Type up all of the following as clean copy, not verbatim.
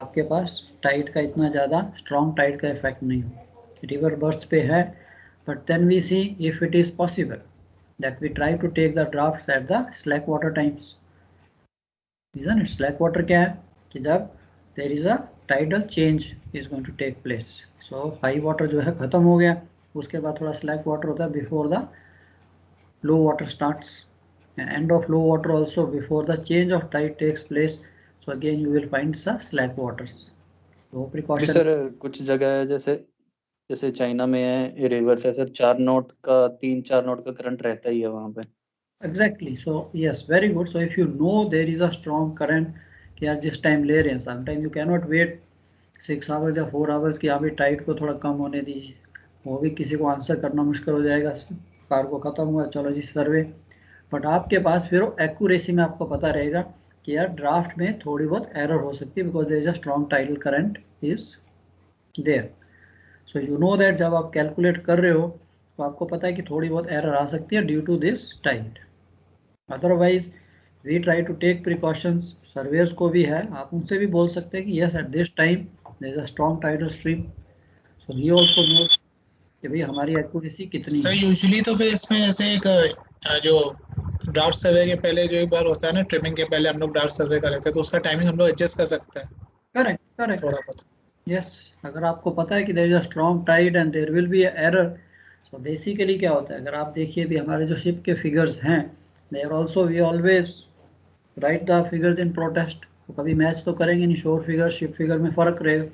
आपके पास टाइड का इतना ज़्यादा स्ट्रॉन्ग टाइड का इफेक्ट नहीं हो। रिवर बर्स्ट पे है, but then we see if it is possible that we try to take the drafts at the slack water times, isn't it? Slack water क्या है कि जब there is a tidal change is going to take place, so high water जो है खत्म हो गया, उसके बाद थोड़ा slack water होता है before the low water starts, and end of low water also before the change of tide takes place, so again you will find some slack waters, so भी precaution। सर कुछ जगह है जैसे जैसे China में है रिवर्स है sir, 4 not का 3-4 नॉट का करंट रहता ही है वहां पे। Exactly. So yes, very good. So if you know there is a strong current कि यार जिस टाइम ले रहे हैं, sometime you cannot wait 6 hours या 4 आवर्स की, अभी टाइट को थोड़ा कम होने दीजिए, वो भी किसी को आंसर करना मुश्किल हो जाएगा। कार को ख़त्म हुआ, चलो जी सर्वे। बट आपके पास फिर एक्यूरेसी में आपको पता रहेगा कि यार ड्राफ्ट में थोड़ी बहुत एरर हो सकती है because there is a strong tidal current is there. So you know that जब आप कैलकुलेट कर रहे हो तो आपको पता है कि थोड़ी बहुत एरर आ सकती है due to this tide. Otherwise we try to take precautions. Surveyors को भी है, आप उनसे भी बोल सकते हैं कि yes at this time there is a strong tidal stream, so he also knows कि भाई हमारी एक्यूरेसी कितनी सर है। यूजुअली तो फिर इसमें जैसे एक जो ड्राफ्ट सर्वे के पहले जो एक बार होता है ना, ट्रिमिंग के पहले हम लोग ड्राफ्ट सर्वे कर लेते हैं, तो उसका टाइमिंग हम लोग एडजस्ट कर सकते हैं करेक्ट करेक्ट। थोड़ा बहुत। यस, अगर आपको पता है कि there is a strong tide and there will be error, so basically क्या होता है, अगर आप देखिए भी हमारे जो शिप के फिगर्स हैं, they are also we always write the figures in protest. तो कभी मैच तो करेंगे नहीं, शोर फिगर शिप फिगर में फ़र्क रहेगा।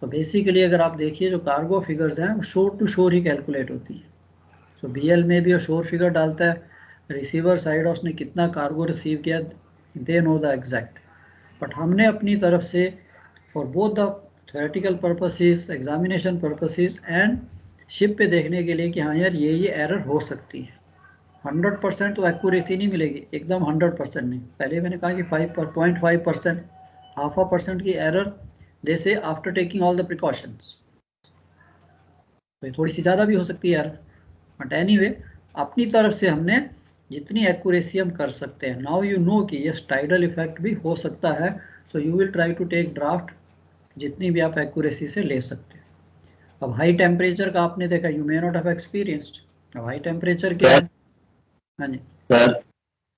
तो बेसिकली अगर आप देखिए जो कार्गो फिगर्स हैं वो शोर टू शोर ही कैलकुलेट होती है। सो बीएल में भी वो शोर फिगर डालता है, रिसीवर साइड उसने कितना कार्गो रिसीव किया, they know the exact. But हमने अपनी तरफ से for both the theoretical purposes, examination purposes and ship पे देखने के लिए कि हाँ यार ये एरर हो सकती है। 100% तो एक्यूरेसी नहीं मिलेगी, एकदम 100% नहीं। पहले मैंने कहा कि 5.5%, हाफ a परसेंट की एरर दे से after taking all the precautions, तो थोड़ी सी ज़्यादा भी हो सकती है एरर। बट एनीवे अपनी तरफ से हमने जितनी एक्यूरेसी हम कर सकते हैं। नाउ यू नो कि यस टाइडल इफेक्ट भी हो सकता है, so you will try to take draft जितनी भी आप एक्यूरेसी से ले सकते हैं। अब हाई टेम्परेचर का आपने देखा, you may not have experienced. अब हाई टेम्परेचर क्या है? हाँ जी सर।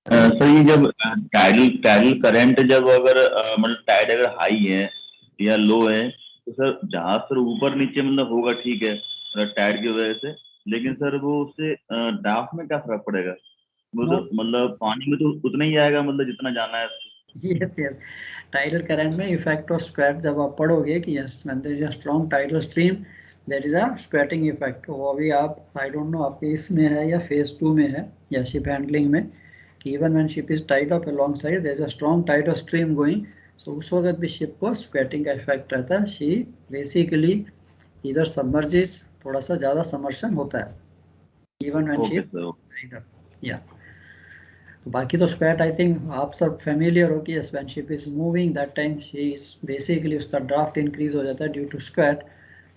सर ये जब टाइडल टाइडल करंट जब अगर मतलब टाइड अगर हाई है या लो है तो सर जहाज सर ऊपर नीचे मतलब होगा ठीक है टाइड की वजह से, लेकिन सर वो उससे ड्राफ्ट में क्या फर्क पड़ेगा? वो नो, तो मतलब पानी में तो उतना ही आएगा मतलब जितना जाना है। यस यस, टाइडल करंट में इफेक्ट ऑफ स्क्वैट जब आप पढ़ोगे कि yes when there is a strong tidal stream there is a squatting effect, वो अभी आप आई डोंट नो आपके इसमें है या फेज 2 में है या शिप हैंडलिंग में, कि even when ship is tied up alongside there is a strong tidal stream going, so उस वक्त भी शिप को स्क्वैटिंग का इफेक्ट रहता है। शी बेसिकली इधर सबमर्जेस, थोड़ा सा ज़्यादा समर्शन होता है even when okay ship sir. Tied up या। बाकी तो स्क्वैट आई थिंक आप सब फेमिलियर हो कि when ship is moving that time she is basically उसका ड्राफ्ट इंक्रीज हो जाता है ड्यू टू स्क्वैट।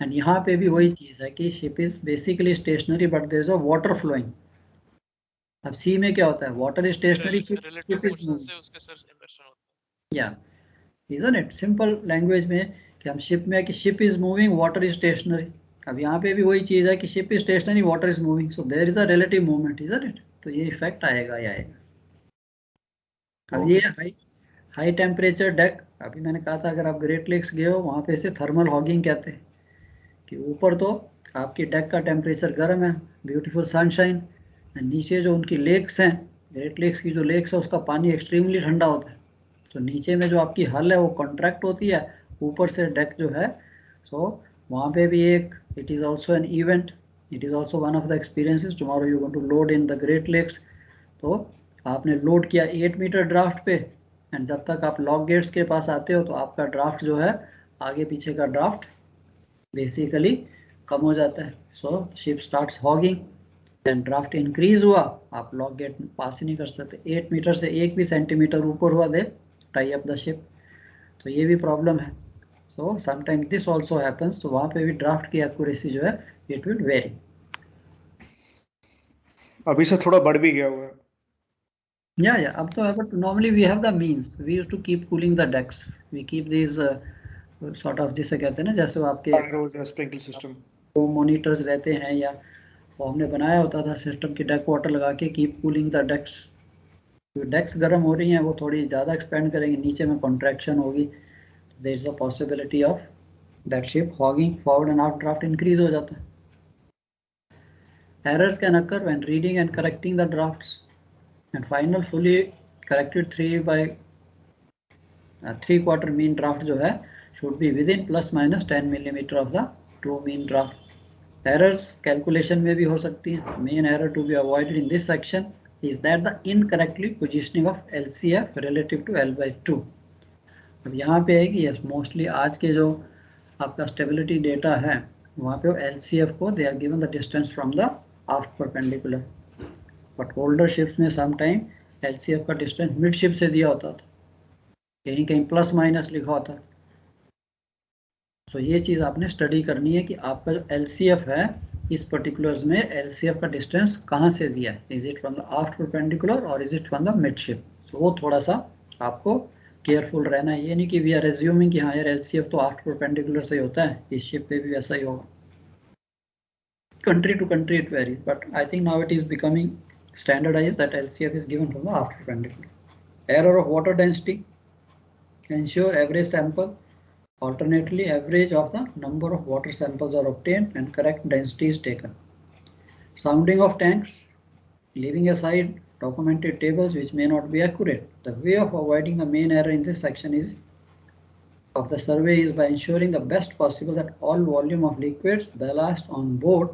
एंड यहाँ पे भी वही चीज़ है कि ship is basically stationary but there is a water flowing. अब सी में क्या होता है, water is stationary, ship is moving, या इजंट इट सिंपल लैंग्वेज में कि हम शिप में है कि ship is moving water is stationary. अब यहाँ पे भी वही चीज़ है कि ship is stationary water is moving, so there is a relative movement, isn't it? तो ये इफेक्ट आएगा ही आएगा। अब ये हाई हाई टेम्परेचर डेक, अभी मैंने कहा था अगर आप ग्रेट लेक्स गए हो वहाँ पे इसे थर्मल हॉगिंग कहते हैं, कि ऊपर तो आपकी डेक का टेम्परेचर गर्म है, ब्यूटीफुल सनशाइन, नीचे जो उनकी लेक्स हैं, ग्रेट लेक्स की जो लेक्स है उसका पानी एक्सट्रीमली ठंडा होता है, तो नीचे में जो आपकी हल है वो कॉन्ट्रैक्ट होती है, ऊपर से डेक जो है, सो वहाँ पे भी एक it is also an event, it is also one of the experiences. Tomorrow you going to load in the Great Lakes, तो आपने लोड किया 8 मीटर ड्राफ्ट पे, एंड जब तक आप लॉक गेट्स के पास आते हो तो आपका ड्राफ्ट जो है, आगे पीछे का ड्राफ्ट बेसिकली कम हो जाता है। So ship starts hogging, then draft increase हुआ, आप लॉक गेट पास ही नहीं कर सकते, 8 मीटर से 1 भी सेंटीमीटर ऊपर हुआ दे टाई अप द शिप, तो ये भी प्रॉब्लम है। So sometime this also happens, तो वहाँ पे भी ड्राफ्ट की एक्यूरेसी जो है इट विल वेरी। अभी से थोड़ा बढ़ भी गया हुआ है। Up to, but normally we have the means. We used to keep cooling the decks. We keep these sort of, जिसे कहते हैं ना, जैसे वो आपके रोज या स्प्रिंकल सिस्टम वो मॉनिटर्स रहते हैं, या वो हमने बनाया होता था सिस्टम की, डेक वाटर लगा के कीप कूलिंग द डेक्स। तो डेक्स गर्म हो रही हैं, वो थोड़ी ज़्यादा एक्सपेंड करेंगे, नीचे में कॉन्ट्रैक्शन होगी, there is a possibility of that ship hogging forward and aft draft increase हो जाता है। Errors can occur when reading and correcting the drafts. And final fully corrected 3/4 mean draft जो है should be within ±10 millimeter of the true mean draft. Errors calculation में भी हो सकती हैं. Main error to be avoided in this section is that the incorrectly positioning of LCF relative to L/2. अब यहाँ पे है कि yes, mostly आज के जो आपका stability data है वहाँ पे LCF को they are given the distance from the aft perpendicular. But older ships में sometime LCF का distance mid ship से दिया होता था, कहीं कहीं प्लस माइनस लिखा होता। तो ये चीज़ आपने स्टडी करनी है कि आपका जो LCF है इस पर्टिकुलर्स में LCF का डिस्टेंस कहाँ से दिया है, is it from the aft perpendicular और is it from the midship. तो वो थोड़ा सा आपको केयरफुल रहना है। ये नहीं कि वी आर एज्यूमिंग कि हाँ यार LCF तो आफ्ट परपेंडिकुलर से ही होता है, इस शिप पे भी वैसा ही होगा। Country to country it varies, but I think now it is becoming standardized that LCF is given from the aft perpendicular. Error of water density. Ensure average sample. Alternately, average of the number of water samples are obtained and correct density is taken. Sounding of tanks. Leaving aside documented tables which may not be accurate. The way of avoiding the main error in this section is of the survey is by ensuring the best possible that all volume of liquids ballast on board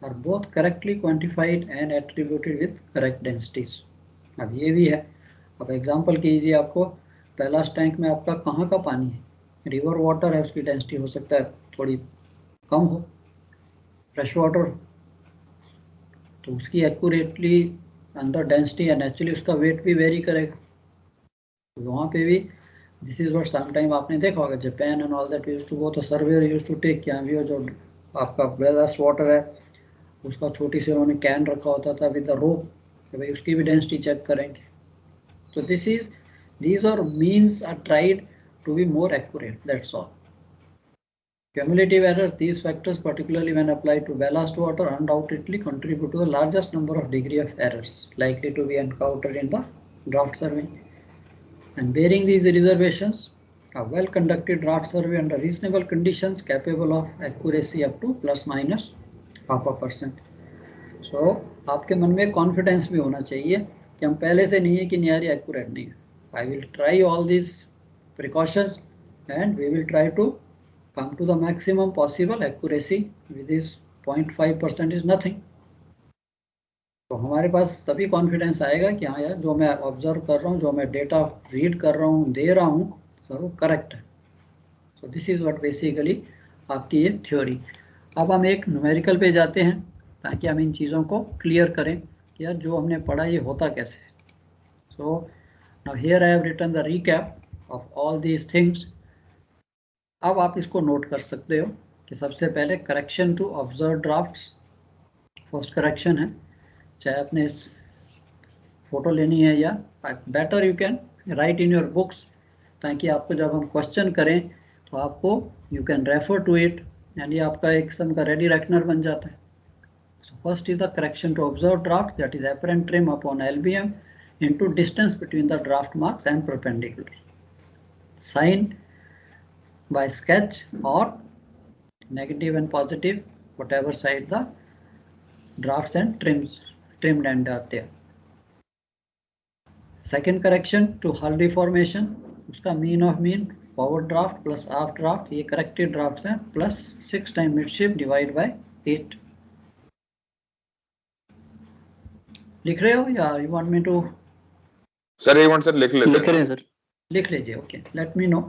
are both correctly quantified and attributed with correct densities. अब ये भी है, अब example कीजिए, आपको ballast tank में आपका कहाँ का पानी है, रिवर वाटर है, उसकी डेंसिटी हो सकता है थोड़ी कम हो, फ्रेश वाटर तो उसकी एक्यूरेटली अंदर डेंसिटी है, नेचुरली उसका वेट भी वेरी करेगा। तो वहाँ पे भी दिस इज व्हाट समटाइम आपने देखा होगा Japan and all that used to go, तो सर्वेयर यूज्ड टू टेक, क्या भी जो आपका बैलास्ट वाटर है उसका छोटी सी उन्होंने कैन रखा होता था विद द रोप, कि भाई उसकी भी डेंसिटी चेक करेंगे। तो these are means are tried to be more accurate, that's all. Cumulative errors, these factors particularly when applied to ballast water undoubtedly contribute to the largest number of degree of errors likely to be encountered in the draft survey. And bearing these reservations, a well conducted draft survey under reasonable conditions capable of accuracy up to ±0.5%. So आपके मन में confidence भी होना चाहिए कि हम पहले से नहीं है कि यार ये एक्यूरेट नहीं है। I will try all these precautions and we will try to come to the maximum possible accuracy with this 0.5% is nothing. तो हमारे पास तभी कॉन्फिडेंस आएगा कि हाँ यार जो मैं ऑब्जर्व कर रहा हूँ, जो मैं डेटा रीड कर रहा हूँ, दे रहा हूँ, सर वो करेक्ट है। So this is what basically आपकी ये थ्योरी। अब हम एक न्यूमेरिकल पे जाते हैं ताकि हम इन चीज़ों को क्लियर करें कि यार जो हमने पढ़ा ये होता कैसे। So now here I have written the recap of all these things. अब आप इसको नोट कर सकते हो कि सबसे पहले correction to observe drafts, first correction है, चाहे आपने फोटो लेनी है या better you can write in your books, ताकि आपको जब हम क्वेश्चन करें तो आपको you can refer to it and ये आपका एक किस्म का रेडी रेकनर बन जाता है। So first is the correction to observe draft, that is apparent trim upon LBM into distance between the draft marks and perpendicular, signed by sketch or negative and positive, whatever side the drafts and trimmed end are there. Second correction to hull deformation, उसका mean of mean forward draft plus aft draft, ये corrected drafts हैं, plus 6 times midship divide by 8. लिख रहे हो या you want me to? Sir एक minute sir लिख लेते लिख रहे हैं सर। लिख लीजिए, ओके, लेट मी नो।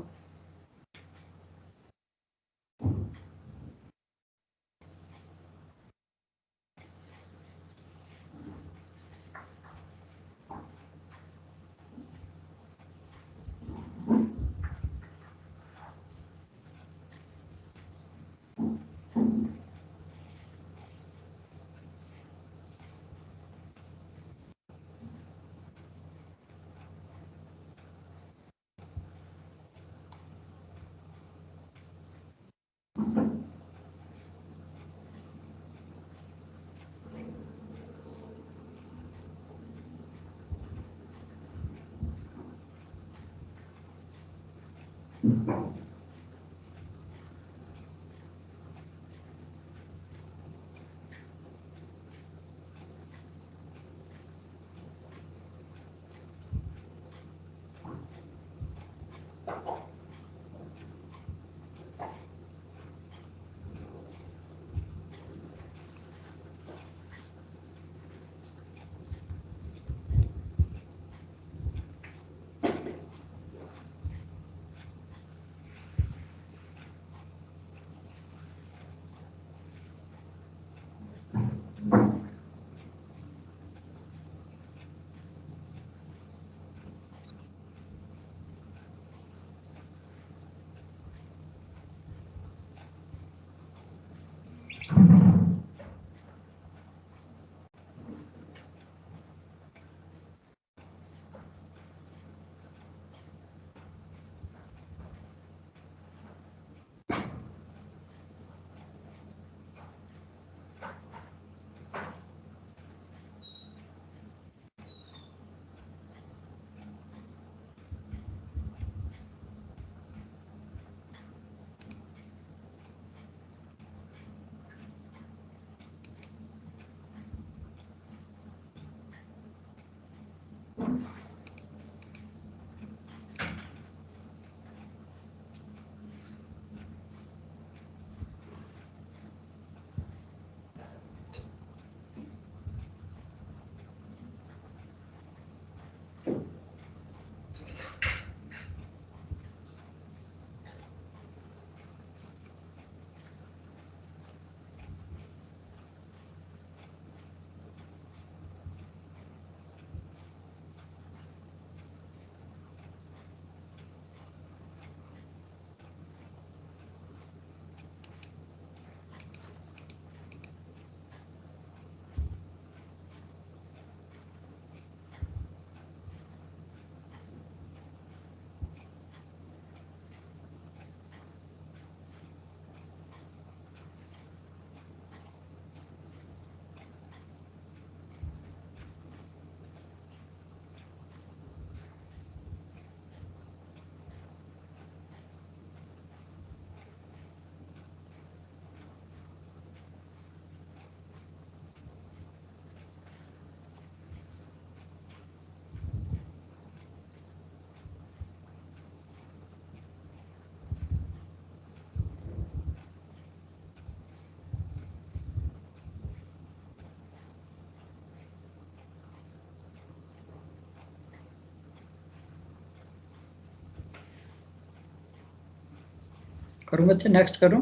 करूँ बच्चे, नेक्स्ट करूँ?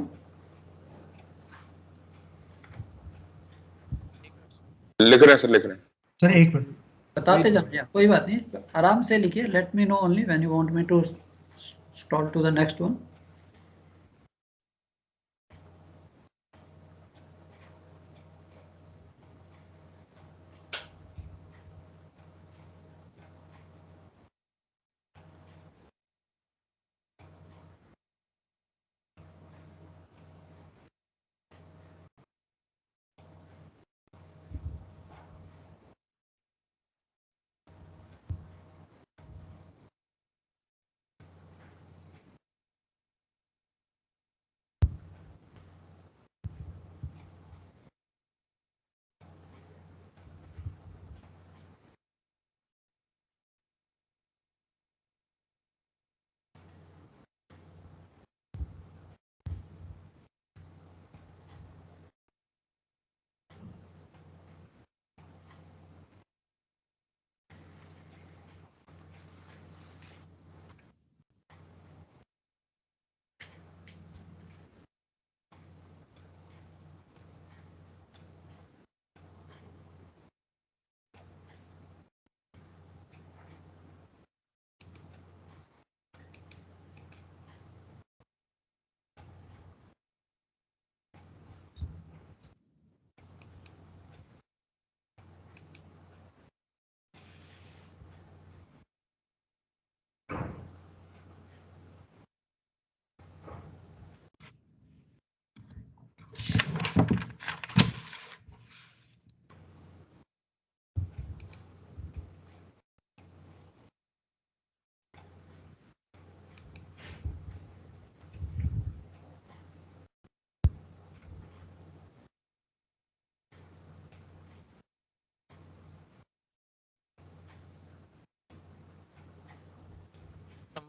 लिख रहे हैं सर, लिख रहे हैं सर। एक मिनट बताते जाइए, कोई बात नहीं, आराम से लिखिए. Let me know only when you want me to scroll to the next one.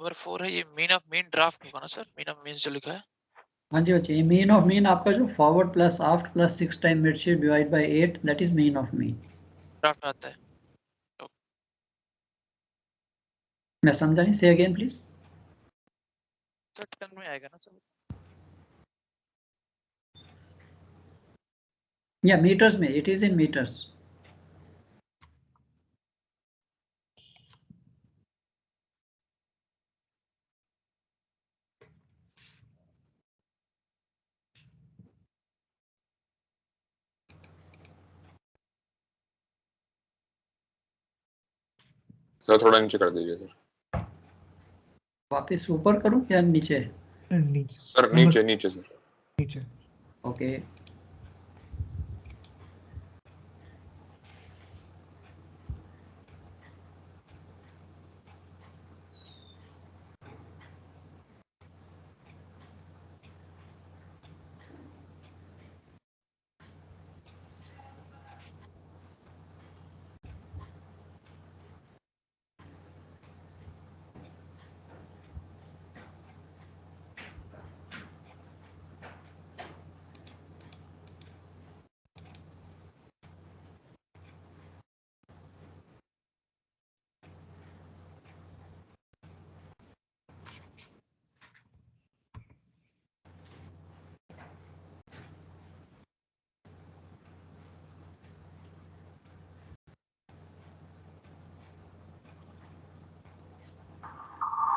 Number 4 है, ये मीन ऑफ मीन ड्राफ्ट होगा ना सर? मीन ऑफ मीन जो लिखा है। हाँ जी बच्चे, मीन ऑफ मीन आपका जो forward plus aft plus 6 time midship divide by 8, that is mean of mean. Draft आता है। मैं समझा नहीं, से अगेन प्लीज। सर टन में आएगा ना सर? या मीटर्स में, it is in metres. Sir थोड़ा नीचे कर दीजिए सर। वापस ऊपर करूं या नीचे? नीचे सर नीचे नीचे सर। नीचे। ओके।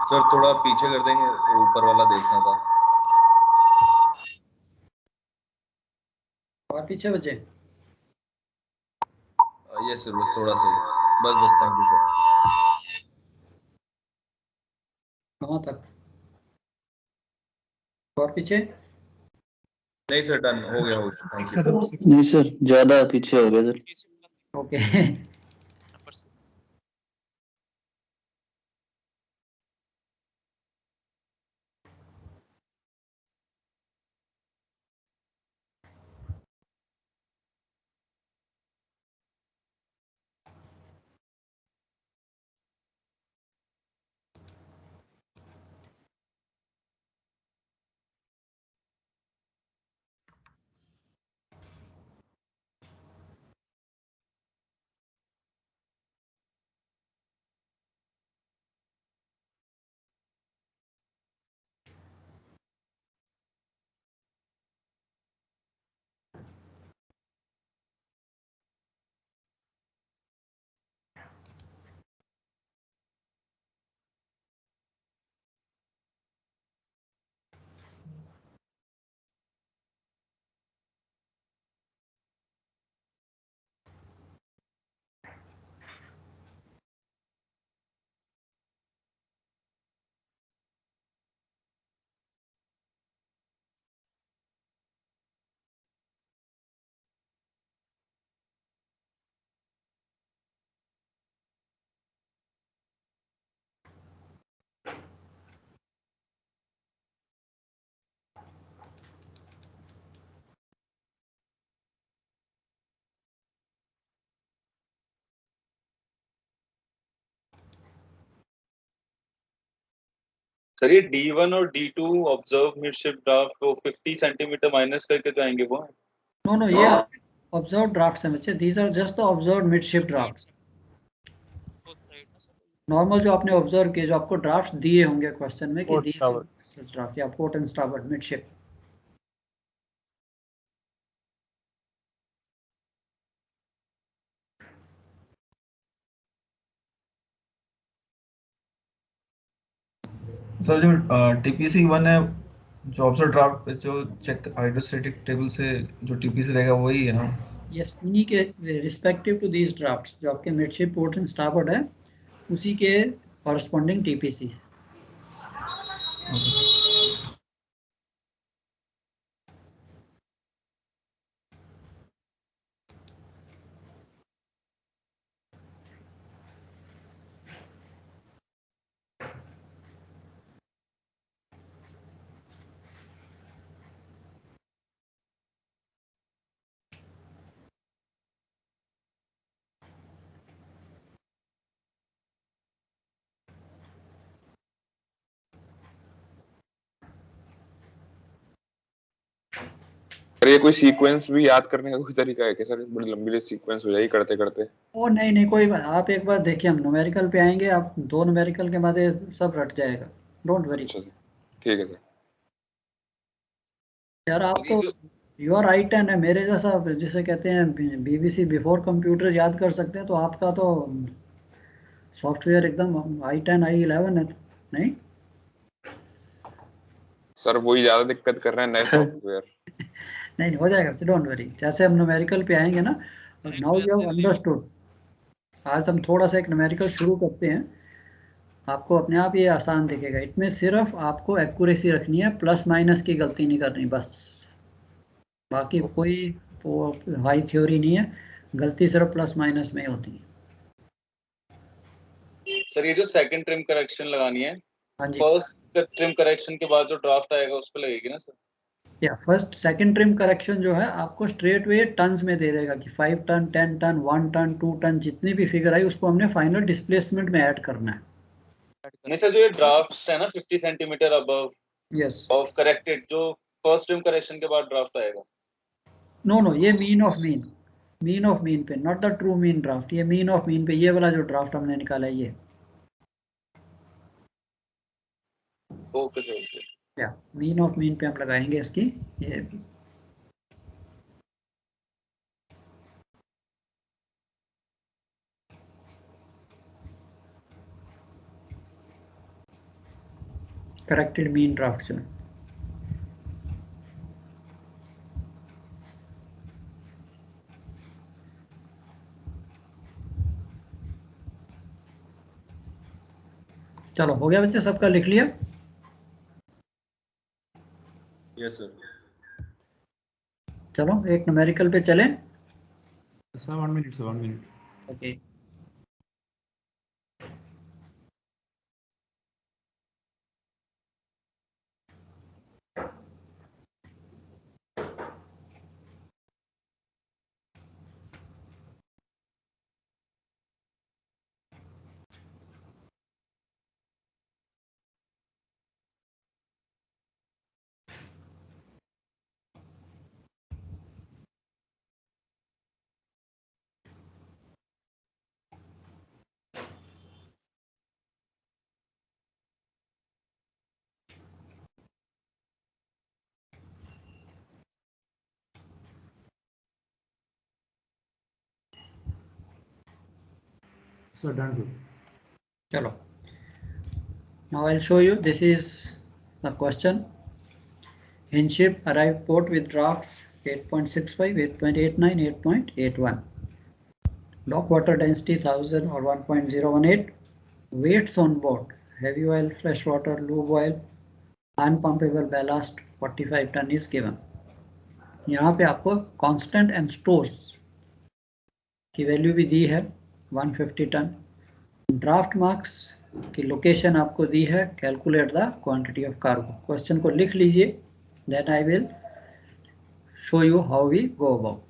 सर थोड़ा पीछे कर देंगे, ऊपर वाला देखना था। और पीछे बचे? यस सर, बस थोड़ा सा ही। बस बस, थैंक यू सर। कहाँ तक? और पीछे? नहीं सर, डन हो गया, थैंक यू। नहीं सर, ज्यादा पीछे हो गया सर। ओके। नंबर 6। सर ये D1 और D2 ऑब्जर्व मिडशिप ड्राफ्ट को 50 सेंटीमीटर माइनस करके तो आएंगे वो। नो ये ऑब्जर्व ड्राफ्ट्स हैं बच्चे, these are just the observe midship drafts. Normal जो आपने ऑब्जर्व किए, जो आपको ड्राफ्ट्स दिए होंगे क्वेश्चन में कि दीज ड्राफ्ट या port and starboard midship. Sir जो टीपीसी 1 है, जो ऑब्जर्व ड्राफ्ट पे जो चेक हाइड्रोस्टैटिक टेबल से जो टीपीसी रहेगा वही है ना? यस, इन्हीं के रिस्पेक्टिव टू दीज ड्राफ्ट्स जो आपके मिडशिप पोर्ट एंड स्टारबोर्ड है, उसी के कॉरस्पॉन्डिंग टीपीसी। सर ये कोई सीक्वेंस भी याद करने का कोई तरीका है क्या सर? बड़ी लंबी सीक्वेंस हो जाएगी करते करते। ओ नहीं नहीं, कोई बात, आप एक बार देखिए, हम न्यूमेरिकल पे आएंगे, आप 2 न्यूमेरिकल के बाद ये सब रट जाएगा, डोंट वरी। अच्छा सर, ठीक है सर। यार आप ये तो जो यू आर I10 है, मेरे जैसा जिसे कहते हैं BBC बिफोर कंप्यूटर याद कर सकते हैं, तो आपका तो सॉफ्टवेयर एकदम I10 I11 है, नहीं? सर वही ज्यादा दिक्कत कर रहे हैं नए सॉफ्टवेयर। नहीं नहीं, हो जाएगा, डोंट वरी। जैसे हम न्यूमेरिकल पे आएंगे ना, नाउ यू हैव अंडरस्टूड। आज हम थोड़ा सा एक न्यूमेरिकल शुरू करते हैं, आपको अपने आप ये आसान दिखेगा। इसमें सिर्फ आपको एक्यूरेसी रखनी है, प्लस माइनस की गलती नहीं करनी बस, बाकी कोई वो हाई थ्योरी नहीं है, गलती सिर्फ प्लस माइनस में ही होती है। सर ये जो सेकंड ट्रिम करेक्शन लगानी है, हाँ जी, फर्स्ट ट्रिम करेक्शन के बाद जो ड्राफ्ट आएगा उस पर लगेगी ना सर? या फर्स्ट सेकंड ट्रिम करेक्शन जो है आपको स्ट्रेट वे टन्स में दे देगा कि 5 टन 10 टन 1 टन 2 टन, जितनी भी फिगर आई उसको हमने फाइनल डिस्प्लेसमेंट में ऐड करना है। नहीं सर, जो ये ड्राफ्ट है ना 50 centimetre above yes, of corrected, जो फर्स्ट ट्रिम करेक्शन के बाद ड्राफ्ट आएगा। नो नो, ये mean of mean, mean of mean पे, not the true mean draft, ये मीन ऑफ मीन पे, ये वाला जो ड्राफ्ट हमने निकाला है ये। Okay sir, okay. या मीन ऑफ मीन पे हम लगाएंगे इसकी ये। करेक्टेड मीन ड्राफ्ट जो है। चलो हो गया बच्चे, सबका लिख लिया? Yes sir. चलो एक न्यूमेरिकल पे चलें। Sir 1 minute sir, 1 minute. Okay, sir done sir. चलो now I'll show you, this is the question. In ship arrived port with drafts 8.65, 8.89, 8.81. Dock water density 1000 or 1.018. Weights on board: heavy oil, fresh water, lube oil, unpumpable ballast 45 ton is given. यहाँ पे आपको constant and stores की value भी दी है 150 ton. Draft marks की location आपको दी है, calculate the quantity of cargo. Question को लिख लीजिए, then I will show you how we go about.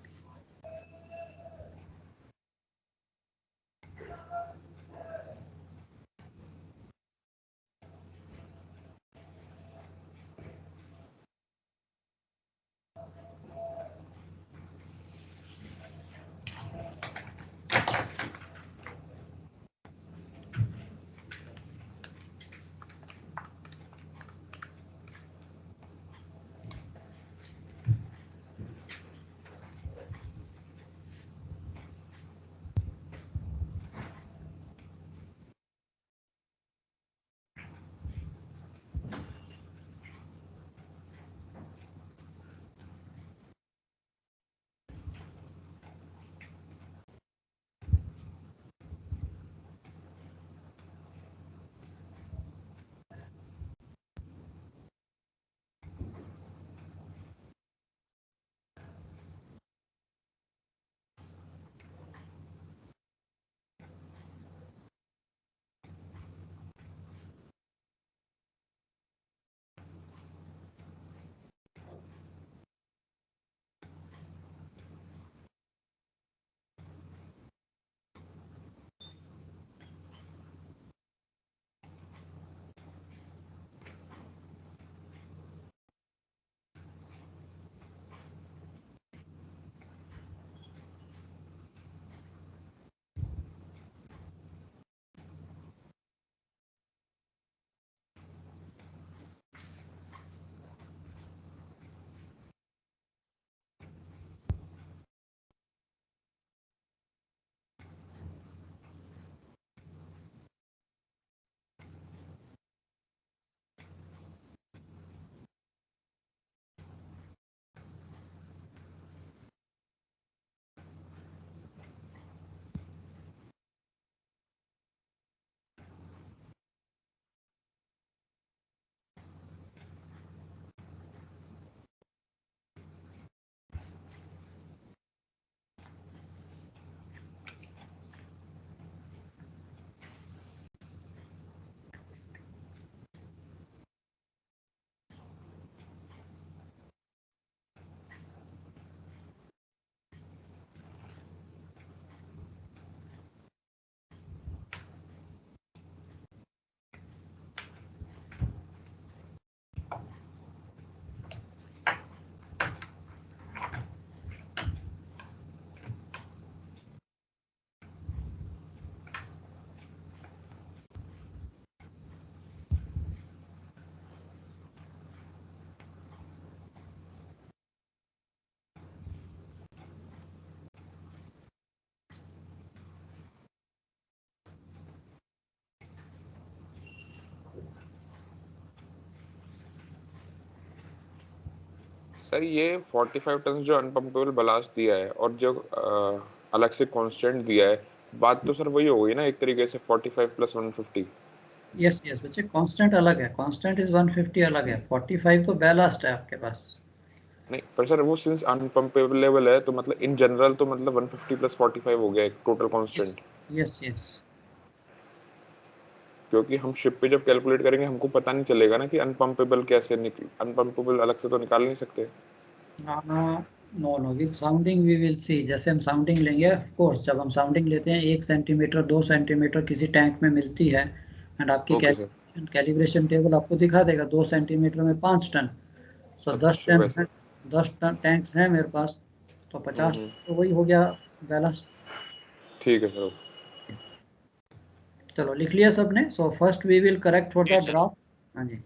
Sir ये 45 टन जो अनपम्पेबल बलास्ट दिया है और जो अलग से कांस्टेंट दिया है, बात तो सर वही हो गई ना एक तरीके से 45 प्लस 150। यस यस बच्चे, कांस्टेंट अलग है, कांस्टेंट इज 150 अलग है, 45 तो बैलास्ट है आपके पास। नहीं पर सर वो सिंस अनपम्पेबल लेवल है तो मतलब इन जनरल तो मतलब 150 प्लस 45 हो गया टोटल कांस्टेंट। यस यस क्योंकि हम शिप पे जब कैलकुलेट करेंगे हमको पता नहीं चलेगा ना कि अनपम्पेबल कैसे निकल, अनपम्पेबल अलग से तो निकाल नहीं सकते। No no, with sounding we will see. जैसे हम साउंडिंग लेंगे, ऑफ कोर्स जब हम साउंडिंग लेते हैं 1 सेंटीमीटर 2 सेंटीमीटर किसी टैंक में मिलती है, एंड आपकी ओके सर। कैलिब्रेशन टेबल आपको दिखा देगा 2 सेंटीमीटर में 5 टन। सो 10 अच्छा टन वैसे। है, 10 टन टैंक्स हैं मेरे पास, तो 50 हम्म। तो वही हो गया बैलास्ट। ठीक है सर। चलो लिख लिया सबने। So first we will correct for जी द सर। ड्राफ्ट। हाँ जी,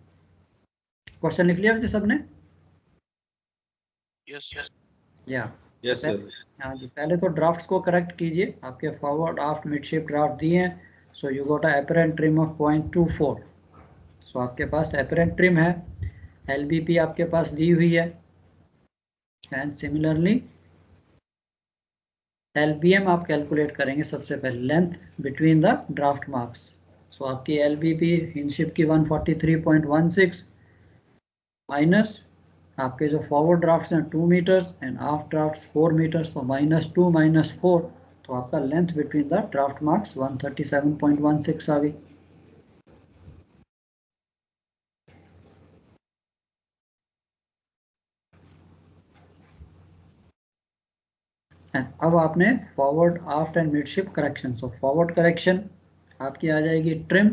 क्वेश्चन लिख लिया बच्चे सबने? Yes sir. Yeah yes sir. हाँ जी, पहले तो ड्राफ्ट्स को करेक्ट कीजिए। आपके फॉरवर्ड आफ्ट मिडशिप ड्राफ्ट दिए हैं। So you got a apparent trim of 0.24। सो आपके पास एपरेंट ट्रिम है, एलबीपी आपके पास दी हुई है, एंड सिमिलरली एलबीएम आप कैलकुलेट करेंगे सबसे पहले, length between the draft marks. So आपकी एलबीपी इनशिप की 143.16 माइनस आपके जो फॉरवर्ड ड्राफ्ट्स हैं 2 metres and aft drafts 4 metres, तो -2 -4, तो आपका length between the draft marks 137.16 आ गई। एंड अब आपने forward aft and midship correction. So forward correction आपकी आ जाएगी trim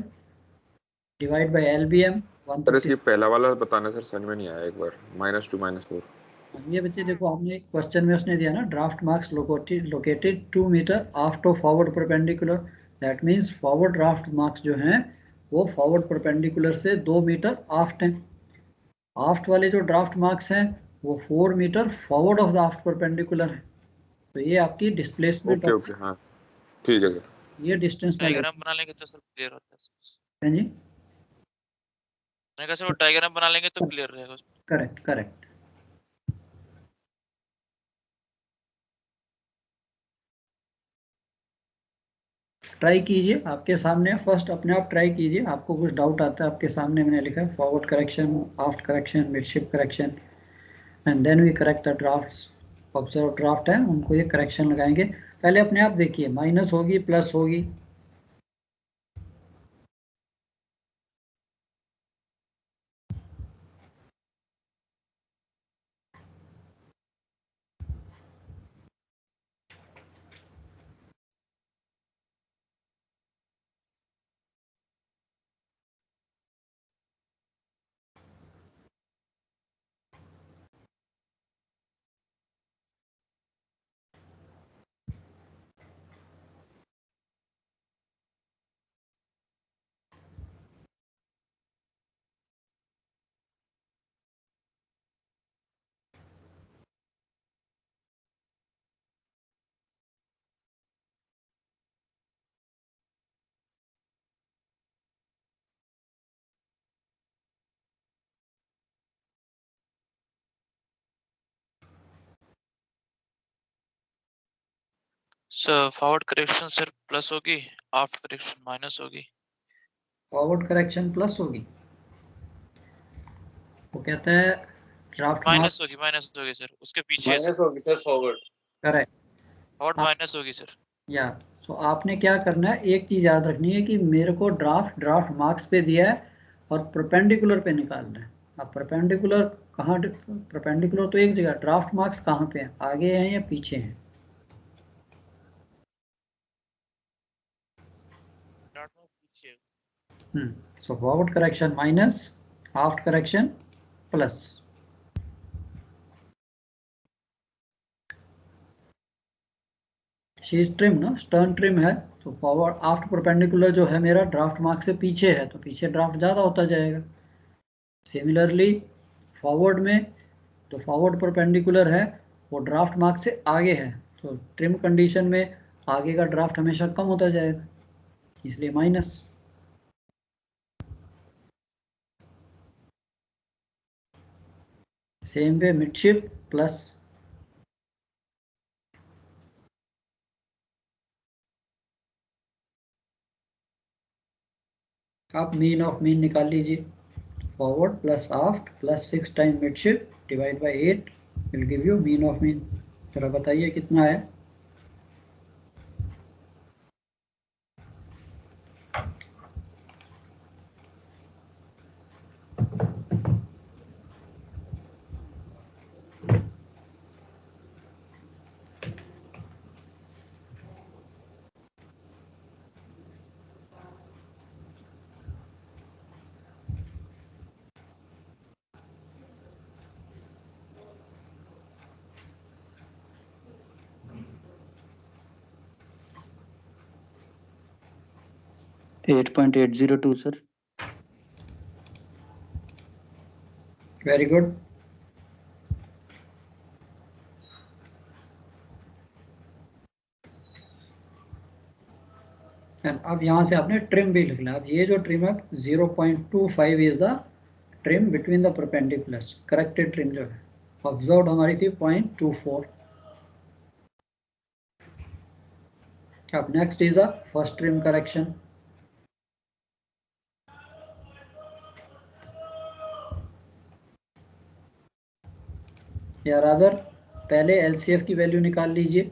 divide by LBM sir इसकी 136। पहला वाला बताना सर समझ में नहीं आया एक बार, -2 -4। ये बच्चे देखो, हमने क्वेश्चन में उसने दिया ना, draft marks located 2 metre aft of forward perpendicular. That means forward draft marks जो हैं वो फॉरवर्ड परपेंडिकुलर से 2 मीटर आफ्ट हैं। आफ्ट वाले जो ड्राफ्ट मार्क्स हैं वो 4 metre forward of the aft perpendicular है। तो ये आपकी डिस्प्लेसमेंट ओके ओके हाँ ठीक है सर। ये डिस्टेंस में डायग्राम बना लेंगे तो सर क्लियर होता है। है जी। मैंने कहा सर वो डायग्राम बना लेंगे तो क्लियर रहेगा उसमें। Correct correct. ट्राई कीजिए, आपके सामने फर्स्ट अपने आप ट्राई कीजिए। आपको कुछ डाउट आता है, आपके सामने मैंने लिखा है forward correction, aft correction, midship correction, and then we correct the drafts. Observe draft है उनको ये करेक्शन लगाएंगे। पहले अपने आप देखिए, माइनस होगी प्लस होगी, sir forward correction sir plus होगी, आफ्ट करेक्शन माइनस होगी। फॉरवर्ड करेक्शन प्लस होगी। वो कहता है ड्राफ्ट मार्क्स माइनस होगी सर, उसके पीछे है सर। माइनस होगी sir forward. Correct. Forward minus होगी सर। या सो आपने क्या करना है, एक चीज याद रखनी है कि मेरे को ड्राफ्ट मार्क्स पे दिया है और परपेंडिकुलर पे निकालना है। अब परपेंडिकुलर कहाँ, परपेंडिकुलर तो एक जगह, ड्राफ्ट मार्क्स कहाँ पे हैं, आगे हैं या पीछे हैं? पीछे। So forward correction minus, aft correction plus. She's trim ना, स्टर्न ट्रिम है, तो फॉरवर्ड आफ्ट परपेंडिकुलर जो है मेरा ड्राफ्ट मार्क से पीछे है, तो पीछे ड्राफ्ट ज़्यादा होता जाएगा। सिमिलरली फॉरवर्ड में जो फॉरवर्ड परपेंडिकुलर है वो ड्राफ्ट मार्क से आगे है, तो ट्रिम कंडीशन में आगे का ड्राफ्ट हमेशा कम होता जाएगा, इसलिए minus. Same way midship plus आप मीन ऑफ मीन निकाल लीजिए. Forward plus aft plus 6 times midship divide by 8 will give you mean of mean. जरा बताइए कितना है. $8.802 sir. Very good. And अब यहाँ से आपने ट्रिम भी लिखना. अब ये जो ट्रिम है 0.25 is the trim between the perpendiculars. Corrected trim जो है ऑब्जर्व हमारी थी 0.24. अब next is the first trim correction. या रादर पहले एलसीएफ की वैल्यू निकाल लीजिए.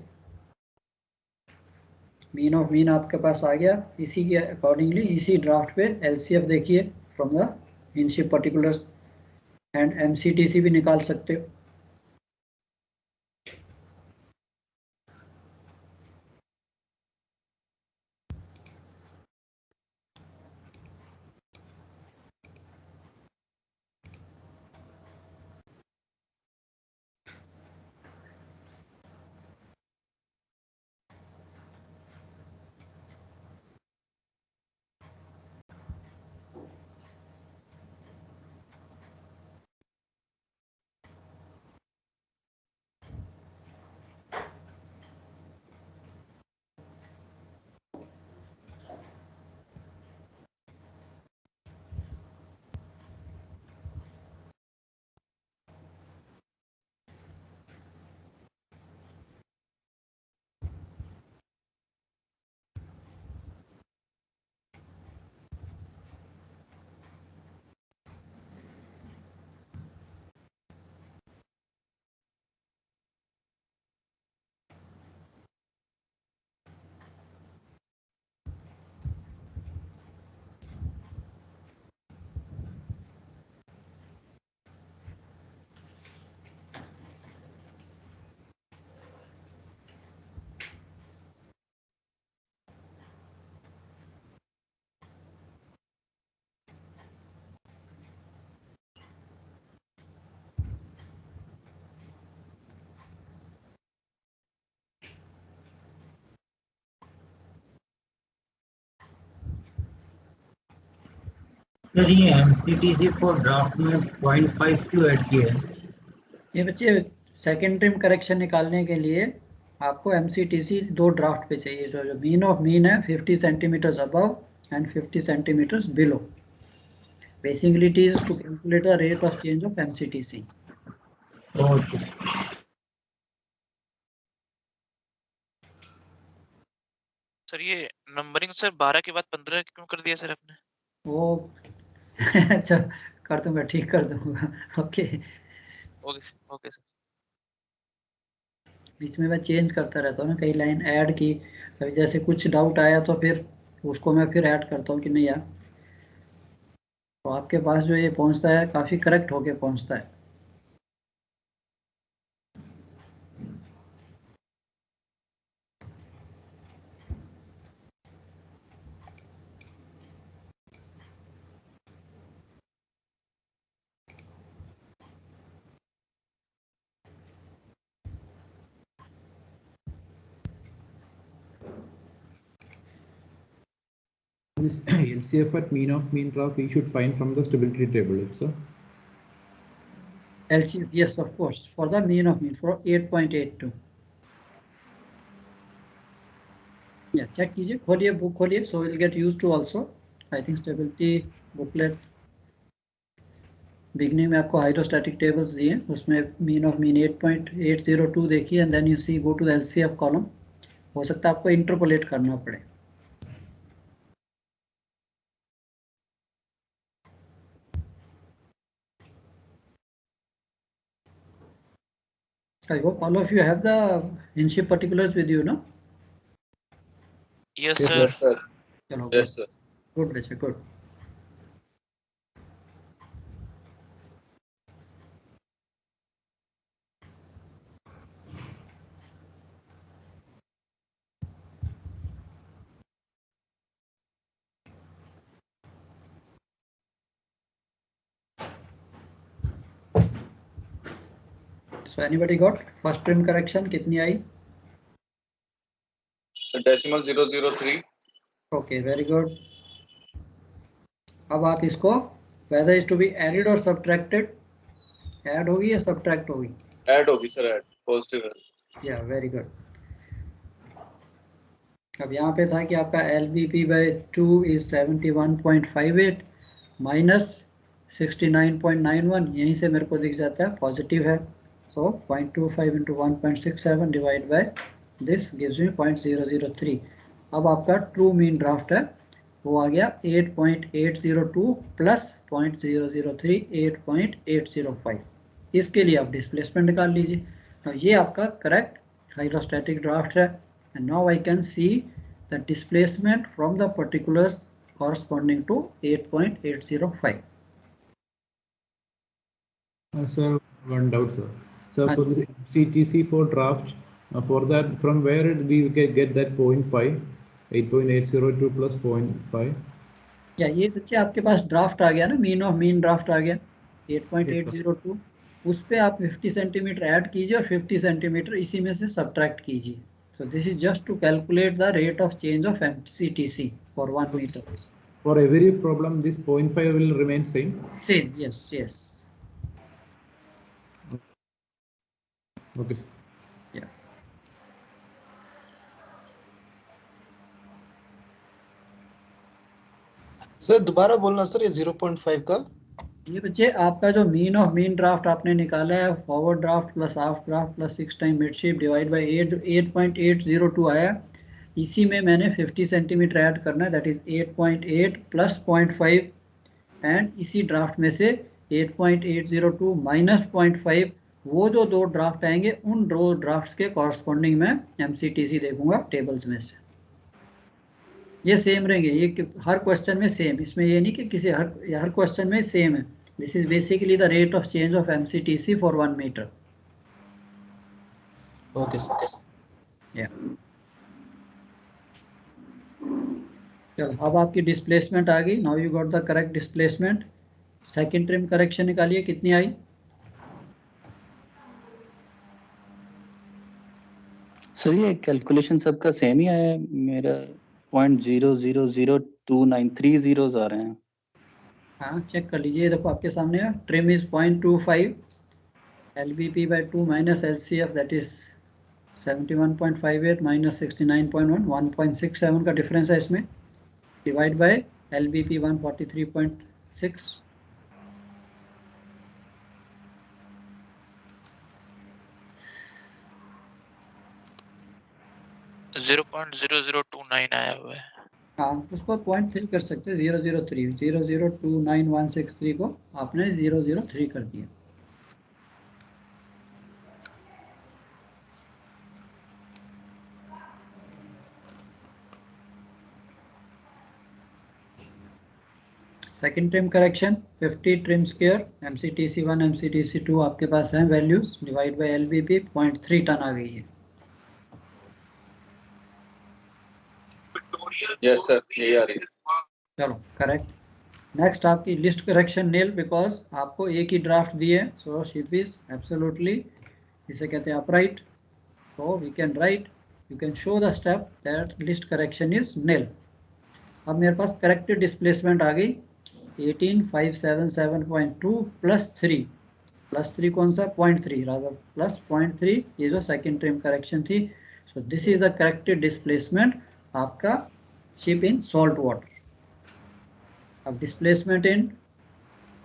मीन ऑफ मीन आपके पास आ गया. इसी के अकॉर्डिंगली इसी ड्राफ्ट पे एलसीएफ देखिए फ्रॉम द इनशिप पर्टिकुलर्स एंड एमसीटीसी भी निकाल सकते हो. सर ये एमसीटीसी फॉर ड्राफ्ट में 0.5 क्यों ऐड किया है? ये बच्चे सेकेंड ट्रिम करेक्शन निकालने के लिए आपको एमसीटीसी दो ड्राफ्ट पे चाहिए. जो मीन ऑफ मीन है 50 centimetres above and 50 centimetres below. Basically it is to calculate the rate of change of MCTC. Okay. Sir ये नंबरिंग सर 12 के बाद 15 क्यों कर दिया सर आपने? वो अच्छा कर दूंगा, ठीक कर दूंगा. Okay okay sir. बीच में मैं चेंज करता रहता हूँ ना, कई लाइन ऐड की. कभी जैसे कुछ डाउट आया तो फिर उसको मैं फिर ऐड करता हूँ कि नहीं यार. तो आपके पास जो ये पहुँचता है काफ़ी करेक्ट होके पहुँचता है. This LCF at mean of mean graph we should find from the stability table, so LCF, yes, of course, for the mean of mean for 8.82. Yeah, check कीजिए, खोलिए बुक खोलिए, so we'll get used to also. I think stability booklet. Beginning में आपको hydrostatic tables दिए, उसमें mean of mean 8.802 देखिए and then you see go to the LCF column. हो सकता है आपको इंटरपोलेट करना पड़े. I hope all of you have the Inship particulars with you, no? Yes, sir. Yes, sir. Chalo, Yes, sir. good, Vijay, good. So anybody got first trim correction कितनी आई? So decimal 003. Okay, very good. अब आप इसको whether is to be added or subtracted, add होगी या subtract होगी? Add होगी sir, add positive. Yeah, very good. अब यहाँ पे था कि आपका LBP/2 is 71.58 minus 69.91, यहीं से मेरे को दिख जाता है पॉजिटिव है. So 0.25 into 1.67 divided by this gives me 0.003. अब आपका ट्रू मीन ड्राफ्ट है वो आ गया 8.802 प्लस 0.003 8.805. इसके लिए आप डिस्प्लेसमेंट निकाल लीजिए. तो ये आपका करेक्ट हाइड्रोस्टैटिक ड्राफ्ट है. And now I can see the displacement from the particulars corresponding to 8.805. Sir, one doubt, sir. So for the CTC for draft, for that, from where did we get that 0.5, 8.802 plus 0.5? या ये बच्चे आपके पास draft आ गया ना, mean of mean draft आ गया 8.802. उस पे आप 50 सेंटीमीटर ऐड कीजिए और 50 सेंटीमीटर इसी में से सब्ट्रैक्ट कीजिए. So this is just to calculate the rate of change of MCTC for 1 meter. For every problem, this 0.5 will remain same? Same, yes, yes. Okay, sir. Yeah. Sir दोबारा बोलना sir, ये 0.5 का. ये बच्चे आपका जो मीन ऑफ मीन ड्राफ्ट आपने निकाला है, forward draft plus half draft plus 6 time midship divide by 8.802 आया. इसी में मैंने 50 सेंटीमीटर ऐड करना है, दैट इज 8.8 प्लस 0.5 एंड इसी ड्राफ्ट में से 8.802 माइनस 0.5. वो जो दो ड्राफ्ट आएंगे उन दो ड्राफ्ट्स के कॉरस्पॉन्डिंग में MCTC देखूंगा टेबल्स में से. ये सेम रहेंगे, ये हर क्वेश्चन में सेम, इसमें ये नहीं कि किसी हर क्वेश्चन में सेम है. This is basically the rate of change of MCTC for 1 metre. Okay sir. Yeah चलो, अब आपकी डिस्प्लेसमेंट आ गई. Now you got the correct displacement. Second trim correction निकालिए, कितनी आई? सर ये कैलकुलेशन सबका सेम ही आया है. मेरा 0.000293 जीरोस आ रहे हैं. हाँ चेक कर लीजिए, देखो आपके सामने है. Trim is 0.25, LBP/2 minus LCF that is 71.58 minus 69.1, 1.67 का डिफरेंस है इसमें, डिवाइड बाय LBP 143.6. जीरो 0.0029 आया हुआ है. हाँ उसको 0.3 कर सकते हैं. 003 0029163 को आपने 003 कर दिया. Second trim correction 50 trim square MCTC1 MCTC2 आपके पास हैं values, divide by LBP 0.3 ton आ गई है. Yes sir, यही आ रही है. चलो करेक्ट. नेक्स्ट आपकी लिस्ट करेक्शन नील, बिकॉज आपको एक ही ड्राफ्ट दिए. सो शिप इज एब्सोल्युटली, इसे कहते हैं upright. So we can write, you can show the step that list correction is nil. अब मेरे पास करेक्टेड डिस्प्लेसमेंट आ गई 18577.2 प्लस 3. प्लस 3 कौन सा? 0.3 रादर प्लस 0.3, ये जो सेकेंड ट्रिम करेक्शन थी. So this is the corrected displacement आपका शिप इन सॉल्ट वाटर. अब displacement in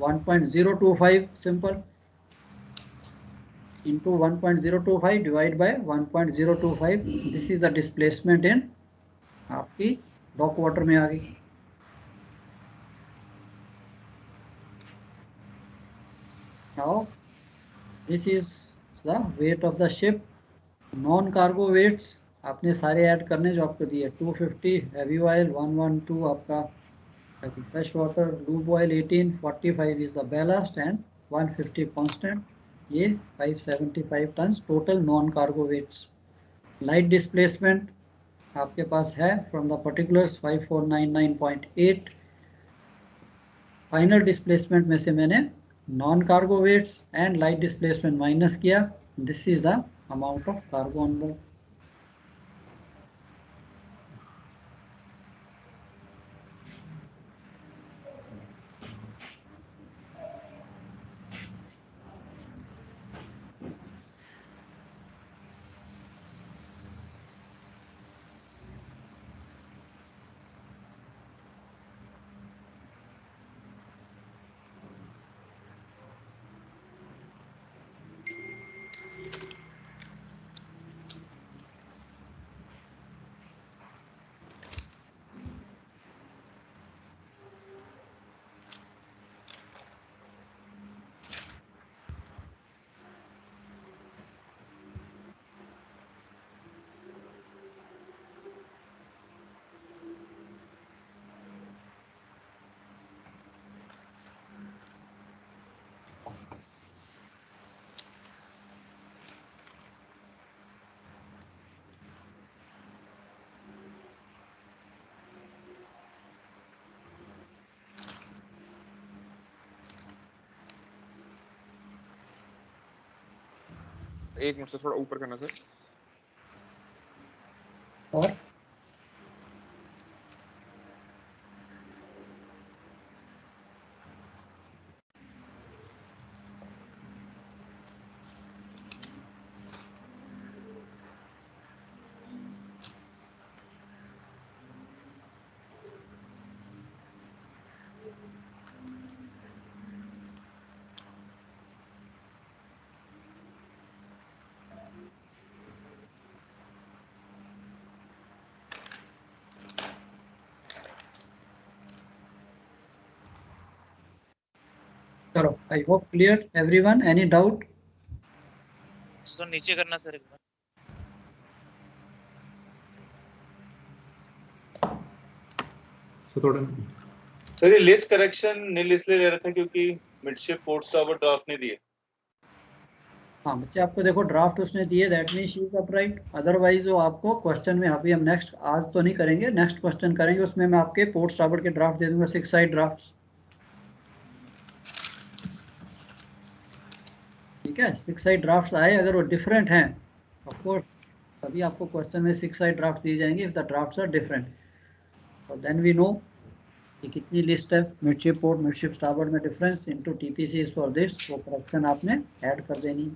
1.025 simple into 1.025 divide by 1.025. This is the displacement in आपकी डॉक वाटर में आ गई. Now this is the weight of the ship. Non cargo weights आपने सारे add करने जो आपको दिए 250 हैवी ऑयल 112 आपका fresh water lube oil 18 45 is the ballast and 150 constant. ये 575 ton total non cargo weights. Light displacement आपके पास है from the particulars 5499.8. Final displacement में से मैंने non cargo weights and light displacement minus किया. This is the amount of cargo on board. एक minute से थोड़ा ऊपर करना सर. और चलो I hope clear everyone. Any doubt? तो नीचे करना सर एक बार. सर ये लिस्ट करेक्शन नील इसलिए ले रहा था क्योंकि मिडशिप पोर्ट स्टार्बोर्ड ड्राफ्ट नहीं दिए. हाँ बच्चे आपको देखो ड्राफ्ट उसने दिए that mean she is upright. Otherwise वो आपको क्वेश्चन में अभी हम नेक्स्ट आज तो नहीं करेंगे, नेक्स्ट क्वेश्चन करेंगे उसमें मैं आपके पोर्ट स्टार्बोर्ड के ड्राफ्ट दे दूंगा 6 साइड ड्राफ्ट्स. ठीक है 6 साइड ड्राफ्ट्स आए अगर वो डिफरेंट हैं ऑफ कोर्स तभी आपको क्वेश्चन में 6 साइड ड्राफ्ट दिए जाएंगे if the drafts are different. और देन वी नो कि कितनी लिस्ट है मिडशिप पोर्ट मिडशिप स्टारबोर्ड में difference into TPC is for this. वो करेक्शन आपने ऐड कर देनी है.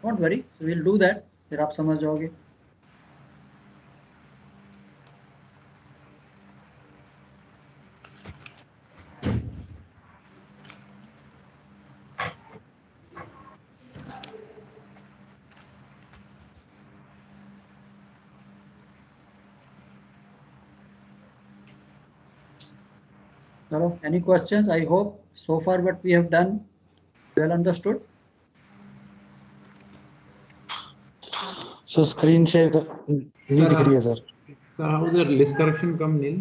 Don't worry we will do that. फिर आप समझ जाओगे. चलो any questions? I hope so far what we have done well understood. So screen share नहीं दिख रही है sir. Sir, how the list correction come nil?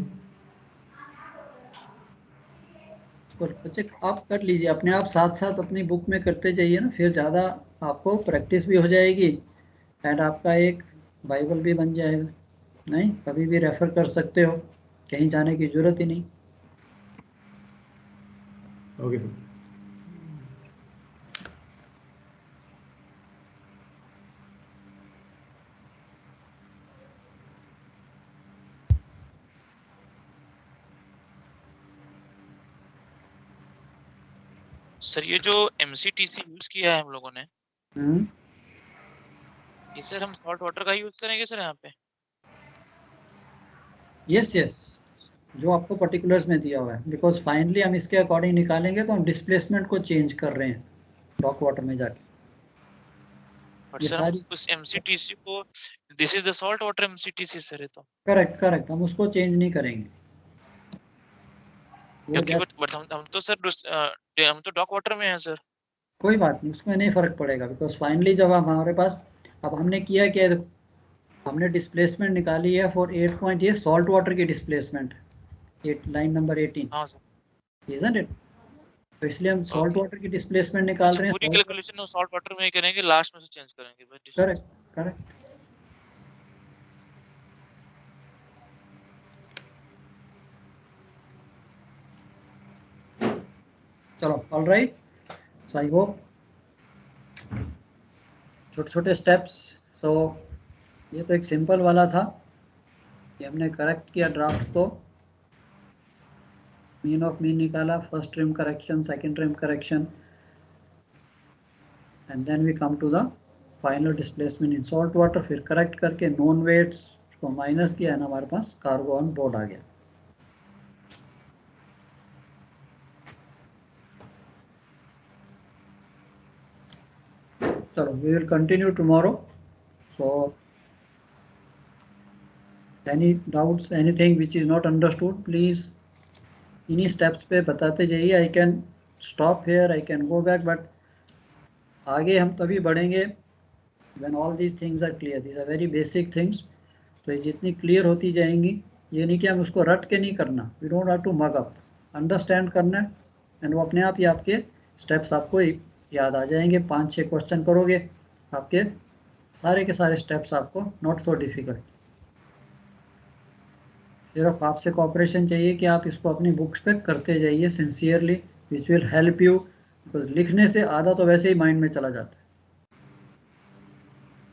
बच्चे आप कर लीजिए अपने आप साथ साथ अपनी बुक में करते जाइए ना, फिर ज़्यादा आपको प्रैक्टिस भी हो जाएगी एंड आपका एक बाइबल भी बन जाएगा. नहीं कभी भी रेफर कर सकते हो, कहीं जाने की जरूरत ही नहीं. Okay, sir. सर ये जो MCTC यूज किया है हम लोगों ने, ये सर हम सॉल्ट वाटर का यूज करेंगे सर यहाँ पे? यस यस जो आपको पर्टिकुलर्स में दिया हुआ है, बिकॉज फाइनली हम इसके अकॉर्डिंग निकालेंगे तो हम डिस्प्लेसमेंट को चेंज कर रहे हैं डॉक वाटर में जाके। बट ये सर हम सारी उस एमसीटीसी को, this is the salt water MCTC sir है तो, करेक्ट हम उसको चेंज नहीं करेंगे। वो क्योंकि जस्ट बट हम तो सर हम तो डॉक वाटर में हैं सर। कोई बात नहीं, उसमें नहीं फर्क पड़ेगा, बिकॉज फाइनली जब हमारे पास, अब हमने किया क्या, हमने डिस्प्लेसमेंट निकाली है फॉर 8 पॉइंट, ये सॉल्ट वाटर की डिस्प्लेसमेंट, लाइन नंबर 18, हाँ सर। Isn't it? तो इसलिए हम सॉल्ट ओके, वाटर की डिस्प्लेसमेंट निकाल अच्छा रहे हैं। पूरी कैलकुलेशन हम सॉल्ट वाटर में ही करेंगे, लास्ट में से चेंज करेंगे बस। करेक्ट। चलो, all right. So I hope छोटे स्टेप्स। सो ये तो एक सिंपल वाला था कि हमने करेक्ट किया ड्राफ्ट्स को, मीन ऑफ मीन निकाला, first trim correction, second trim correction, and then we come to the final displacement in salt water. फिर करेक्ट करके नॉन वेट्स को माइनस किया एंड हमारे पास कार्गो ऑन बोर्ड आ गया। चलो, we will continue tomorrow. So any doubts, anything which is not understood, please इन्हीं स्टेप्स पे बताते जाइए। I can stop here, I can go back, but आगे हम तभी बढ़ेंगे when all these things are clear. These are very basic things. तो ये जितनी क्लियर होती जाएंगी, ये नहीं कि हम उसको रट के नहीं करना, we don't have to mug up, understand करना है, एंड वो अपने आप ही आपके स्टेप्स आपको याद आ जाएंगे। 5-6 क्वेश्चन करोगे, आपके सारे के सारे स्टेप्स आपको नॉट सो डिफिकल्ट। सिर्फ आपसे कोऑपरेशन चाहिए कि आप इसको अपनी बुक्स पे करते जाइए sincerely, which will help you, because लिखने से आधा तो वैसे ही माइंड में चला जाता है।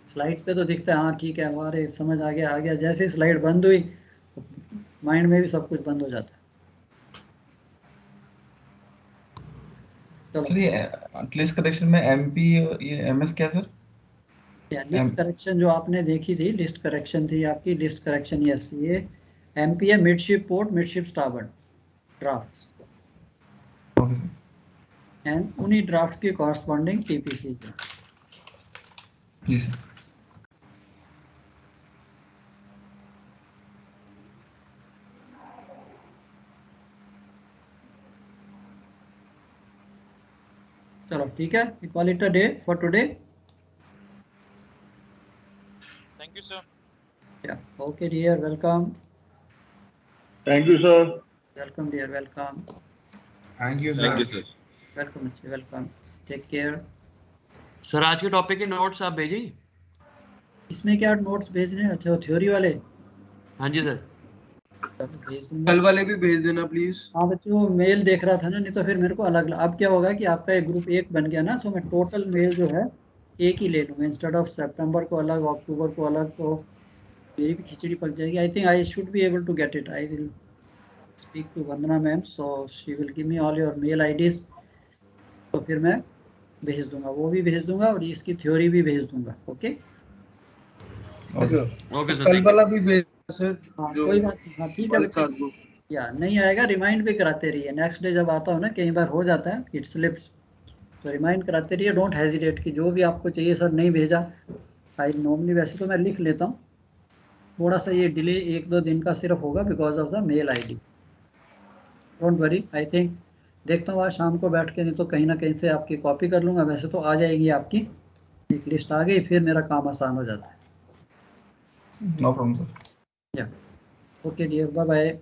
स्लाइड्स पे तो दिखता है हाँ ठीक है, हमारे समझ आ गया, जैसे स्लाइड बंद हुई तो माइंड में भी सब कुछ बंद हो जाता है। चलो, लिस्ट करेक्शन में एमपी, ये एमएस क्या सर? लिस्ट करेक्शन जो आपने देखी थी, लिस्ट करेक्शन थी आपकी, लिस्ट करेक्शन, यस, ये एमपी है, midship port, midship starboard drafts, and उन्हीं ड्राफ्ट्स की कॉरस्पॉन्डिंग टीपीसी। जी सर। चलो ठीक है, call it a day for today. Thank you sir. Yeah, okay dear, welcome. Thank you sir. Welcome dear, welcome. Thank you sir. Welcome, welcome. Take care. Sir आज के topic के notes आप भेजिए। इसमें क्या नोट्स भेजने हैं? अच्छा, वो थ्योरी वाले? हाँ जी सर। कल वाले भी भेज देना प्लीज। हाँ बच्चों, मेल देख रहा था ना, नहीं तो फिर मेरे को अलग। अब क्या होगा कि आपका एक ग्रुप एक बन गया ना, तो मैं टोटल मेल जो है एक ही ले लूँगा, इंस्टेड ऑफ सितंबर को अलग, अक्टूबर को अलग, तो मेरी भी खिचड़ी पक जाएगी। I think I should be able to get it. I will speak to Vandana ma'am, so she will give me all your mail IDs, तो फिर मैं भेज दूंगा, वो भी भेज दूंगा और इसकी थ्योरी भी भेज दूंगा। Okay okay sir. कल वाला भी भेज सर। हाँ कोई बात नहीं, हाँ ठीक है, या नहीं आएगा रिमाइंड भी कराते रहिए। नेक्स्ट डे जब आता हो ना, कई बार हो जाता है इट स्लिप्स, तो रिमाइंड कराते रहिए। डोंट हेजिटेट कि जो भी आपको चाहिए सर नहीं भेजा। आई नॉर्मली वैसे तो मैं लिख लेता हूँ, थोड़ा सा ये डिले 1-2 दिन का सिर्फ होगा because of the mail ID. Don't worry, I think देखता हूँ आज शाम को बैठ के, नहीं तो कहीं ना कहीं से आपकी कॉपी कर लूँगा। वैसे तो आ जाएगी आपकी एक लिस्ट, आ गई, फिर मेरा काम आसान हो जाता है। No problem sir. Yeah okay dear, bye bye.